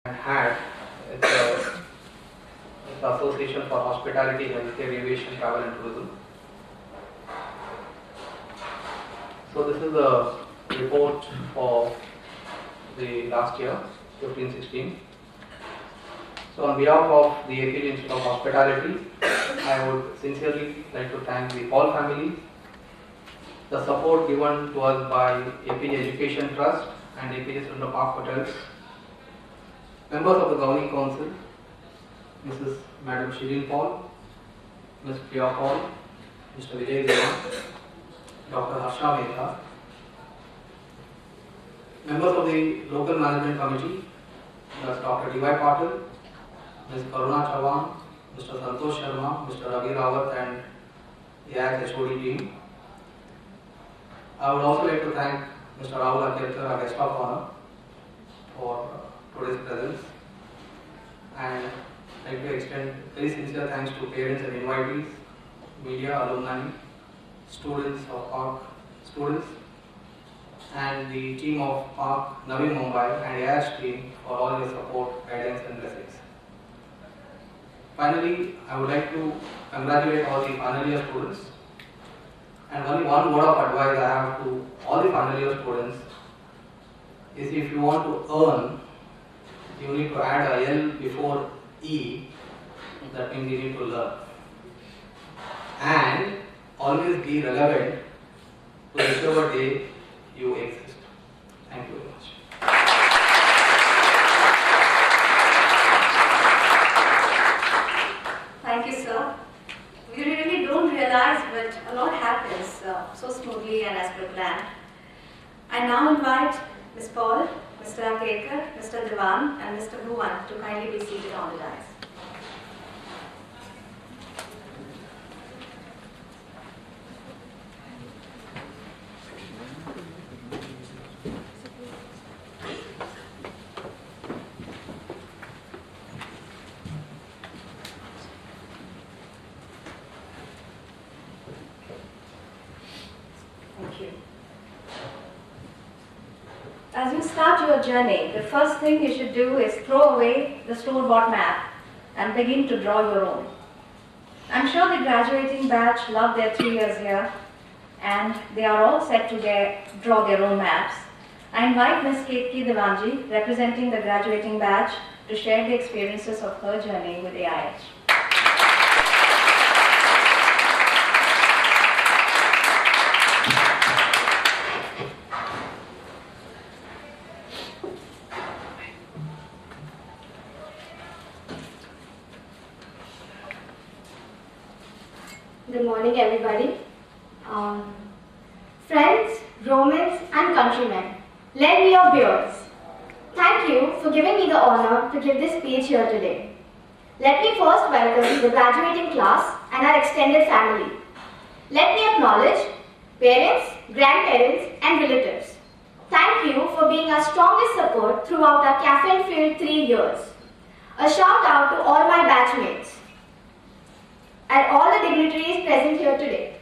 had. It's the Association for Hospitality, Healthcare, Aviation, Travel and Tourism. So this is a report for the last year, 15-16. So on behalf of the AP Institute of Hospitality, I would sincerely like to thank the all families, the support given to us by AP Education Trust and AP Institute of Park Hotels, members of the Governing Council, Mrs. Madam Shirin Paul, Ms. Priya Paul, Mr. Vijay Devan, Dr. Harsha Mehta, members of the Local Management Committee, Ms. Dr. D.Y. Patil, Ms. Karuna Chavan, Mr. Santosh Sharma, Mr. Ravi Rawat and the AIX HOD team. I would also like to thank Mr. Rahul Akirkar, our guest of honor, for today's presence, and like to extend very sincere thanks to parents and invitees, media, alumni, students of Park, and the team of Park Navi Mumbai and AIH team for all your support, guidance and blessings. Finally, I would like to congratulate all the final year students, and only one word of advice I have to all the final year students is, if you want to earn, you need to add a L before E. That means you need to learn, and always be relevant to whichever day you exist. Thank you very much. Thank you, sir. We really don't realize, but a lot happens so smoothly and as per plan. I now invite Ms. Paul, Mr. Akekar, Mr. Devan and Mr. Bhuvan to kindly be seated on the dais. Thank you. As you start your journey, the first thing you should do is throw away the store-bought map and begin to draw your own. I'm sure the graduating batch love their 3 years here, and they are all set to draw their own maps. I invite Ms. Ketki Devanji, representing the graduating batch, to share the experiences of her journey with AIH. Good morning, everybody. Friends, Romans, and countrymen, lend me your beers. Thank you for giving me the honor to give this speech here today. Let me first welcome the graduating class and our extended family. Let me acknowledge parents, grandparents, and relatives. Thank you for being our strongest support throughout our caffeine-filled 3 years. A shout out to all my batchmates and all the dignitaries present here today.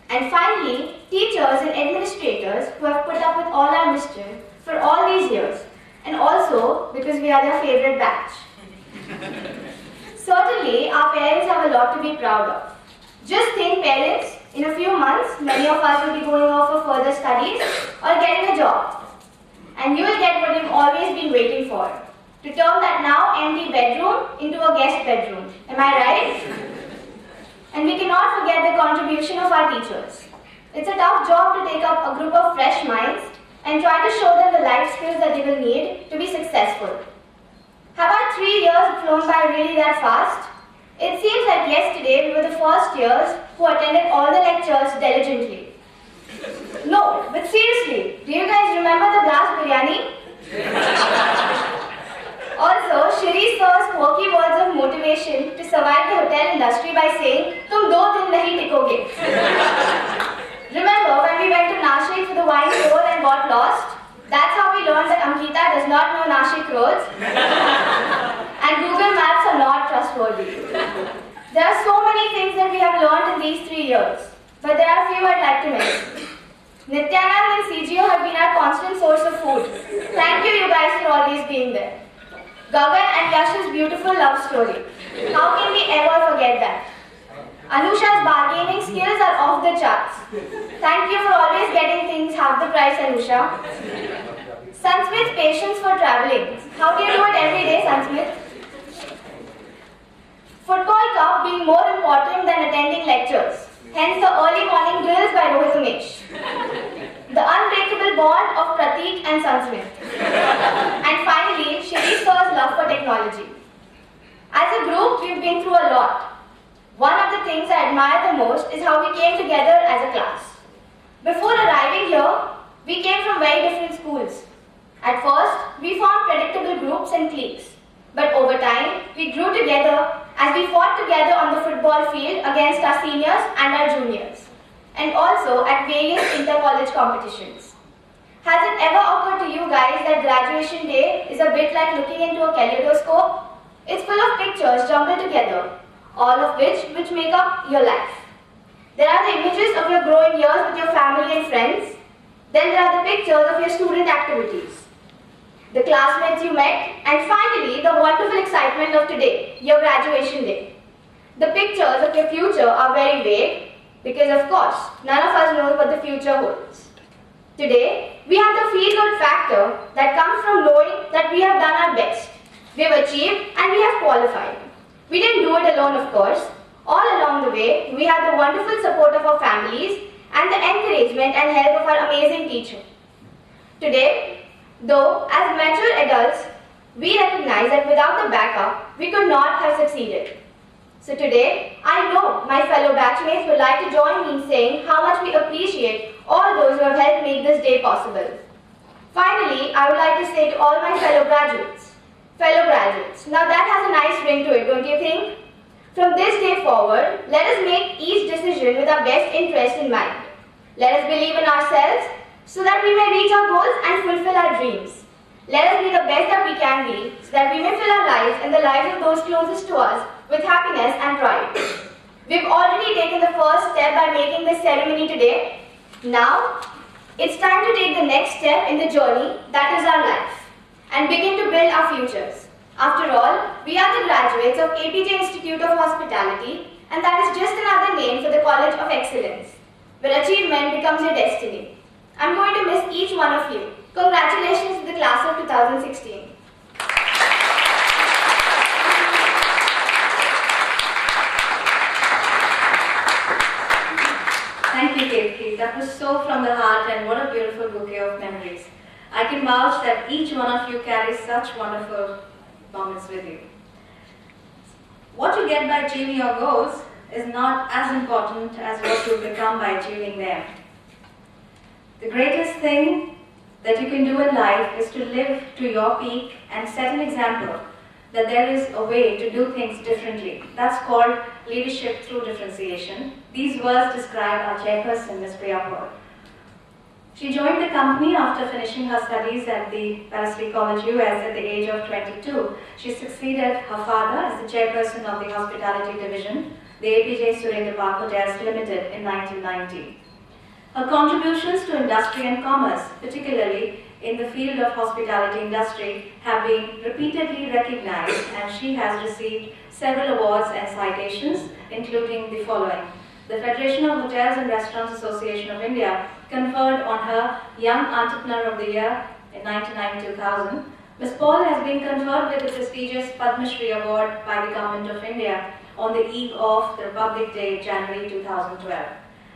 And finally, teachers and administrators who have put up with all our mischief for all these years, and also because we are their favorite batch. Certainly, our parents have a lot to be proud of. Just think, parents, in a few months, many of us will be going off for further studies or getting a job. And you will get what you've always been waiting for, to turn that now empty bedroom into a guest bedroom. Am I right? And we cannot forget the contribution of our teachers. It's a tough job to take up a group of fresh minds and try to show them the life skills that they will need to be successful. Have our 3 years flown by really that fast? It seems like yesterday we were the first years who attended all the lectures diligently. No, but seriously, do you guys remember the glass biryani? Also, Shri sir's quirky words of motivation to survive the hotel industry by saying, "Tum 2 din nahi tikoge." Remember when we went to Nashik for the wine tour and got lost? That's how we learned that Ankita does not know Nashik roads and Google Maps are not trustworthy. There are so many things that we have learned in these 3 years, but there are a few I'd like to mention. Nityanand and CGO have been our constant source of food. Thank you guys for always being there. Gagan and Yash's beautiful love story. How can we ever forget that? Anusha's bargaining skills are off the charts. Thank you for always getting things half the price, Anusha. Sansmith's patience for travelling. How do you do it every day, Sansmith? Football cup being more important than attending lectures. Hence the early morning drills by Rohit Umesh. The unbreakable bond of Prateek and Sansmith. And finally, Shri Sir's love for technology. As a group, we've been through a lot. One of the things I admire the most is how we came together as a class. Before arriving here, we came from very different schools. At first, we formed predictable groups and cliques. But over time, we grew together as we fought together on the football field against our seniors and our juniors, and also at various inter-college competitions. Has it ever occurred to you guys that graduation day is a bit like looking into a kaleidoscope? It's full of pictures jumbled together, all of which make up your life. There are the images of your growing years with your family and friends. Then there are the pictures of your student activities, the classmates you met, and finally the wonderful excitement of today, your graduation day. The pictures of your future are very vague because of course, none of us knows what the future holds. Today, we have the feel-good factor that comes from knowing that we have done our best. We have achieved and we have qualified. We didn't do it alone, of course. All along the way, we had the wonderful support of our families and the encouragement and help of our amazing teacher. Today, though, as mature adults, we recognize that without the backup, we could not have succeeded. So today, I know my fellow batchmates would like to join me in saying how much we appreciate all those who have helped make this day possible. Finally, I would like to say to all my fellow graduates, now that has a nice ring to it, don't you think? From this day forward, let us make each decision with our best interest in mind. Let us believe in ourselves so that we may reach our goals and fulfill our dreams. Let us be the best that we can be so that we may fill our lives and the lives of those closest to us with happiness and pride. We've already taken the first step by making this ceremony today. Now, it's time to take the next step in the journey that is our life and begin to build our futures. After all, we are the graduates of APJ Institute of Hospitality, and that is just another name for the College of Excellence, where achievement becomes your destiny. I'm going to miss each one of you. Congratulations to the class of 2016. Thank you, Ketki. That was so from the heart, and what a beautiful bouquet of memories. I can vouch that each one of you carries such wonderful moments with you. What you get by achieving your goals is not as important as what you become by achieving them. The greatest thing that you can do in life is to live to your peak and set an example that there is a way to do things differently. That's called leadership through differentiation. These words describe our chairperson, Ms. Priya Paul. She joined the company after finishing her studies at the Wellesley College, US at the age of 22. She succeeded her father as the chairperson of the hospitality division, the APJ Surendra Park Hotels Limited in 1990. Her contributions to industry and commerce, particularly in the field of hospitality industry, have been repeatedly recognized, and she has received several awards and citations, including the following. The Federation of Hotels and Restaurants Association of India conferred on her Young Entrepreneur of the Year in 1999-2000. Ms. Paul has been conferred with the prestigious Padma Shri Award by the Government of India on the eve of the Republic Day, January 2012.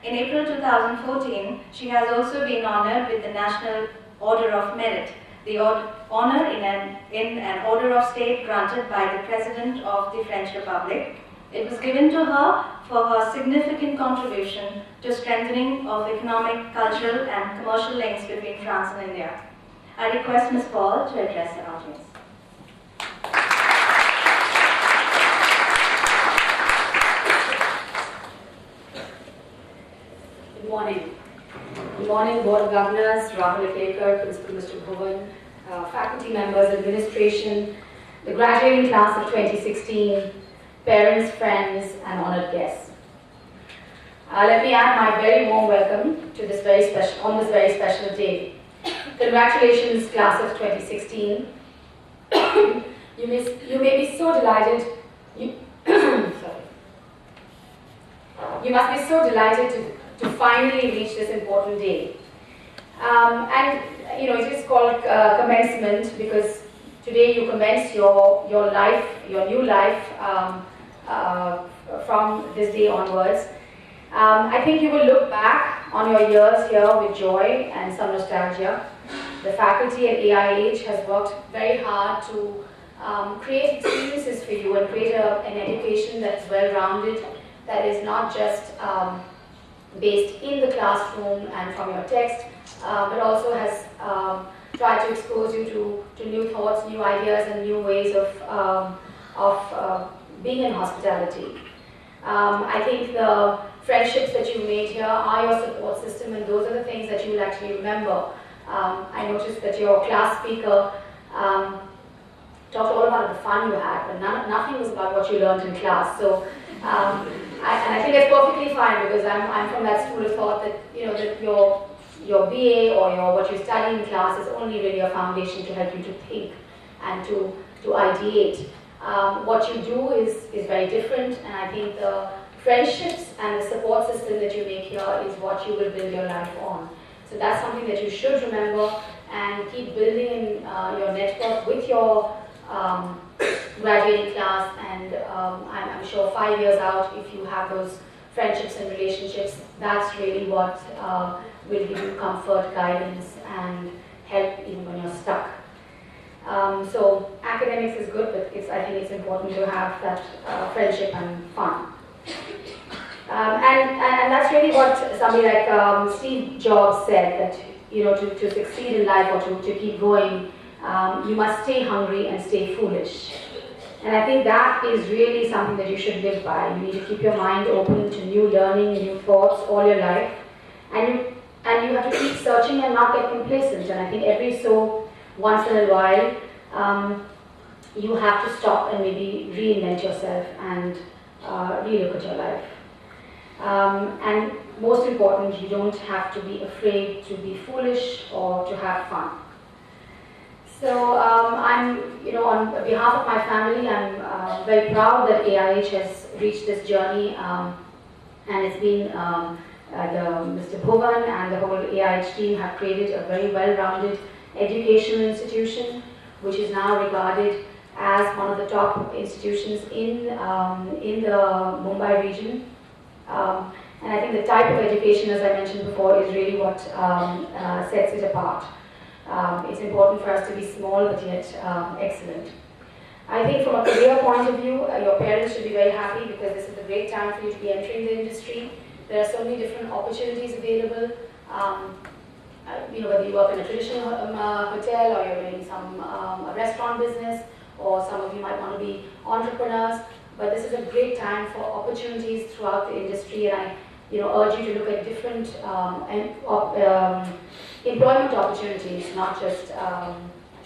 In April 2014, she has also been honored with the National Order of Merit, the honor in an order of state granted by the President of the French Republic. It was given to her for her significant contribution to strengthening of economic, cultural and commercial links between France and India. I request Ms. Paul to address the audience. Good morning. Good morning, Board of Governors, Rahul Atlekar, Principal Mr. Bhuvan, faculty members, administration, the graduating class of 2016, parents, friends, and honored guests. Let me add my very warm welcome to this very special day. Congratulations, class of 2016. You may be so delighted. Sorry. You must be so delighted to finally reach this important day. And it is called commencement because today you commence your life, your new life from this day onwards. I think you will look back on your years here with joy and some nostalgia. The faculty at AIH has worked very hard to create experiences for you and create an education that's well-rounded, that is not just based in the classroom and from your text, but also has tried to expose you to new thoughts, new ideas, and new ways of being in hospitality. I think the friendships that you made here are your support system, and those are the things that you will actually remember. I noticed that your class speaker talked all about the fun you had, but nothing was about what you learned in class. So, I think that's perfectly fine because I'm from that school of thought that that your BA or what you study in class is only really a foundation to help you to think and to ideate. What you do is very different, and I think the friendships and the support system that you make here is what you will build your life on. So that's something that you should remember and keep building in your network with your graduating class, and I'm sure 5 years out, if you have those friendships and relationships, that's really what will give you comfort, guidance, and help even when you're stuck. So academics is good, but I think it's important to have that friendship and fun. And that's really what somebody like Steve Jobs said, that to succeed in life or to keep going, you must stay hungry and stay foolish. And I think that is really something that you should live by. You need to keep your mind open to new learning, new thoughts all your life, and you have to keep searching and not get complacent. And I think every so once in a while, you have to stop and maybe reinvent yourself and relook at your life. And most important, you don't have to be afraid to be foolish or to have fun. So I'm, on behalf of my family, I'm very proud that AIH has reached this journey, and it's been Mr. Bhuvan and the whole AIH team have created a very well-rounded educational institution, which is now regarded as one of the top institutions in the Mumbai region. And I think the type of education, as I mentioned before, is really what sets it apart. It's important for us to be small but yet excellent. I think from a career point of view, your parents should be very happy because this is a great time for you to be entering the industry. There are so many different opportunities available. Whether you work in a traditional hotel or you're doing some a restaurant business, or some of you might want to be entrepreneurs. But this is a great time for opportunities throughout the industry, and I urge you to look at different employment opportunities, not just, I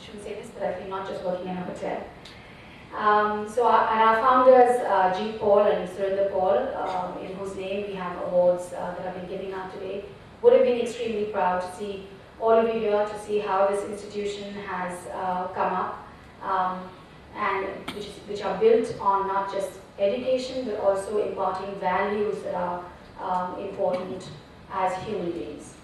shouldn't say this, but I think not just working in a hotel. And our founders, Jeet Paul and Surinder Paul, in whose name we have awards that have been given out today, would have been extremely proud to see all of you here, to see how this institution has come up, and which are built on not just education, but also imparting values that are important as human beings.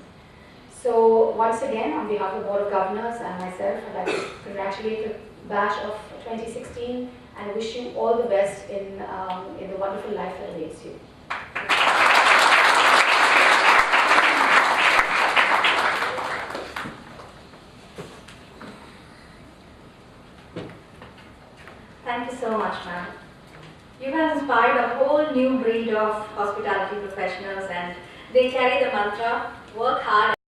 So once again, on behalf of the Board of Governors and myself, I'd like to congratulate the batch of 2016 and wish you all the best in the wonderful life that awaits you. Thank you so much, ma'am. You have inspired a whole new breed of hospitality professionals, and they carry the mantra, work hard